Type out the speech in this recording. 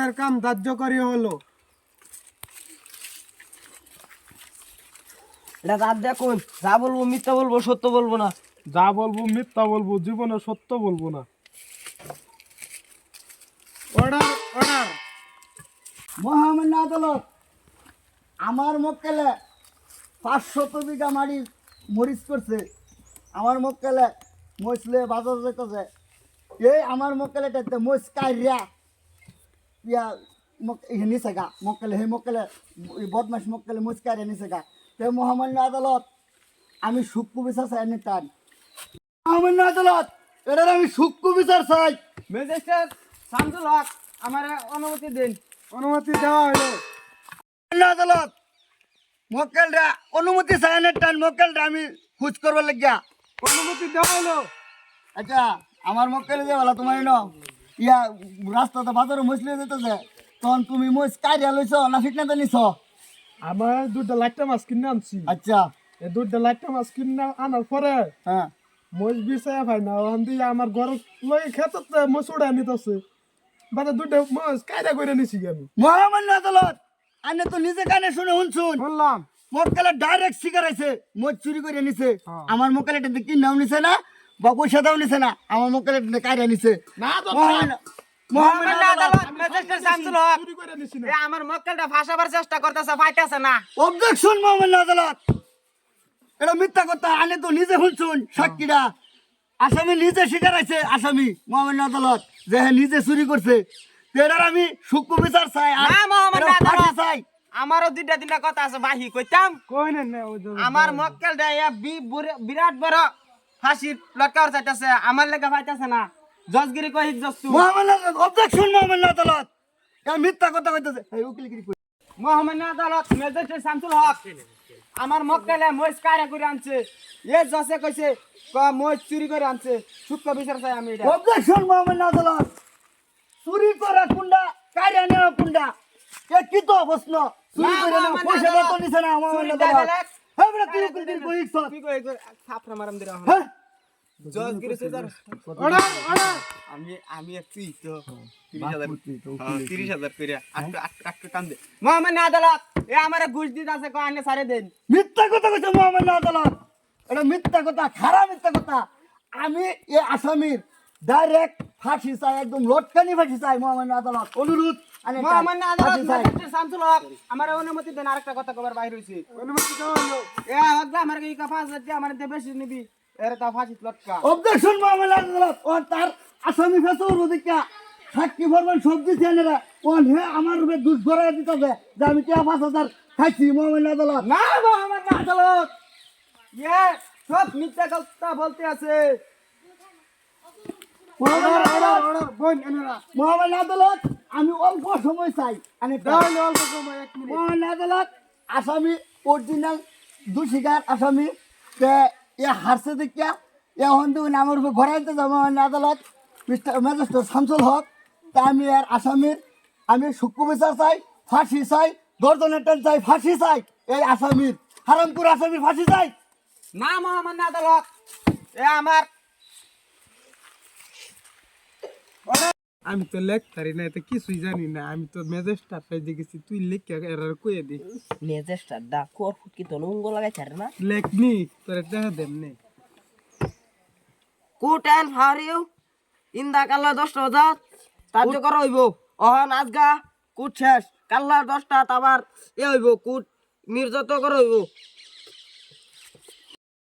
আমার কাম কার্যকরী হলো। এটা রাত দেখুন, যা বলবো মিথ্যা বলবো, সত্য বলবো না। যা বলবো মিথ্যা বলবো, জীবনে সত্য বলবো না। Order order. মহামান্য আদালত, আমার মক্কেলে 500 বিঘা মাটি মরিচ করছে। আমার মক্কেলে মসলে বাজার যেতেছে, এই আমার মক্কেলেটাতে মরিচ কাইরিয়া ইয়া নিছে গা মক্কেলে, সেই মক্কেলে বদমাস মক্কেলে মরিচ কাইরিয়া নিছে গা। তে মহামান্য আদালত, আমি সূক্ষ্ম বিচার চাই নিতাম। মহামান্য আদালত, এটার আমি সূক্ষ্ম বিচার চাই। ম্যাজিস্ট্রেট শামসুল হক, আমার অনুমতি দিন। অনুমতি দেওয়া হলো। আদালত, মক্কেলটা অনুমতি চাই নিতাম, মক্কেলটা আমি খুঁজ করবার লাগিয়া। অনুমতি দেওয়া হলো। আচ্ছা, আমার মক্কেলে যে বলা তোমার ন ইয়া রাস্তাতে বাজারে মসলে যেতেছে, তখন তুমি মস কাইরিয়া লইছ না ফিটনাতে নিছ? আমার দুটা লাইটটা মাছ কিনে আনছি। আচ্ছা, এই দুটা লাইটটা মাছ কিনে আনার পরে হ্যাঁ, মজ বিছায়া ভাই না ওখান দিয়ে আমার ঘর লই খেতে মজ উড়াই নিতেছে। বাদে দুটা মজ কায়দা করে নিছি আমি। মহামান্য আদালত, আনে তো নিজে কানে শুনে শুনছুন, বললাম মক্কেলে ডাইরেক্ট শিকার আছে, মজ চুরি করে নিছে। হ্যাঁ। আমার মক্কেলেটা কি নাও নিছে না বা পয়সা দাও নিছে না, আমার মক্কেলেটা কাইরিয়া নিছে। না তো মহামান্য মহামান্য আদালত, ম্যাজিস্ট্রেট শামসুল হক, চুরি করে নিছি না। আমার মক্কেলটা ফাঁসাবার চেষ্টা করতেছে, ফাইতেছে না। অবজেকশন মহামান্য আদালত, এটা মিথ্যা কথা। আনে তো নিজে শুনছুন, সাক্ষীরা আসামি নিজে স্বীকার আছে, আসামি মহামান্য আদালত যে হ্যাঁ নিজে চুরি করছে। তো এটার আমি সূক্ষ্ম বিচার চাই, আর না মহামান্য এটার ফাঁসি আদালত, চাই। আমারও দুইটা তিনটা কথা আছে, বাহি কইতাম। কই না ওই যে আমার মক্কেলটা বিরাট বড় ফাঁসির লটকাওয়ার চাইতেছে, আমার লেগে ফাইতেছে না। জজগিরি কই জস্তু। মহামান্য অবজেকশন মহামান্য আদালত, এটা মিথ্যা কথা কইতেছে। এই উকিলগিরি কই? মহামান্য আদালত, ম্যাজিস্ট্রেট শামসুল হক, আমার মক্কেলে মহিষ কায়রা করে আনছে। এ জজে কইছে মহিষ চুরি করে আনছে। সূক্ষ্ম বিচার চাই আমি এটা। অবজেকশন মহামান্য আদালত, চুরি করা কুন্ডা, কাইরা নেওয়া কুন্ডা, এ কি তো প্রশ্ন? চুরি না, করে নেওয়া মহামান্য পয়সা আদালত, তো নিছে না মহামান্য চুরিটা আদালত। বেলেগ, হ্যাঁ বেটা, তুই উকিলগিরি কই ইচ্ছ? কি কই থাপড়া মারাম দিরা। হ্যাঁ, জজগিরি সুদার অর্ডার অর্ডার। আমি একটু তো 30,000 করে আটকে কাম দে। মহামান্য আদালত, এ আমারে ঘুষ দিতে আছে, কো আনে সারে দেন। মিথ্যা কথা কইছে মহামান্য আদালত, এটা মিথ্যা কথা, খারাপ মিথ্যা কথা। আমি এ আসামির ডাইরেক্ট ফাঁসি চাই, একদম লটকানি ফাঁসি চাই মহামান্য আদালত। অনুরোধ, আনে মহামান্য আদালত, ফাঁসি চাই। ম্যাজিস্ট্রেট শামসুল হক, আমারে অনুমতি দেন। আরেকটা কথা কবার বাইরে হইছে। অনুমতি দেওয়া হলো। এ হকদা আমার কি কাফাস দিতে আমার দে বেশি নিবি, এর তা ফাঁসি লটকা। অবজেকশন মহামান্য আদালত, ও তার আসামি ফেসর ওদিকে সাক্ষী ভরবেন সবজি ছেলেরা, ও হে আমার রূপে দুধ ভরাই দিতেছে যে আমি কে 5,000 খাইছি মহামান্য আদালত। না মহামান্য আদালত, এ সব মিথ্যা কথা বলতে আছে। Order order order. বোন এনারা মহামান্য আদালত, আমি অল্প সময় চাই। আমি দাও অল্প সময় 1 মিনিট। মহামান্য আদালত, আসামি অরিজিনাল দোষীকার আসামি, তে এ হারছে দেখিয়া এ হন্দু আমার উপর ঘরাইতে যাবো। মহামান্য আদালত, মিস্টার ম্যাজিস্ট্রেট শামসুল হক, তা আমি আর আসামির আমি সূক্ষ্ম বিচার চাই, ফাঁসি চাই, গর্দনের টান চাই, ফাঁসি চাই। এই আসামির হারামপুর আসামির ফাঁসি চাই। না মহামান্য আদালত, এ আমার আমি তো লেখতারি না, এতে কিছুই জানি না। আমি তো ম্যাজিস্ট্রেট পেয়ে গেছি, তুই লেখা এরার কইয়ে দি। ম্যাজিস্ট্রেট দা কোর ফুটকি তো নুঙ্গ লাগাই ছাড়ে না। লেখনি তোরে দেখা দেমনে। কুট and how are you in the কাল্লা 10টা বাজা কার্যকর হইব। অহন আজগা কুট শেষ, কাল্লা 10টা আবার এ হইব কুট নির্যাত করা হইব।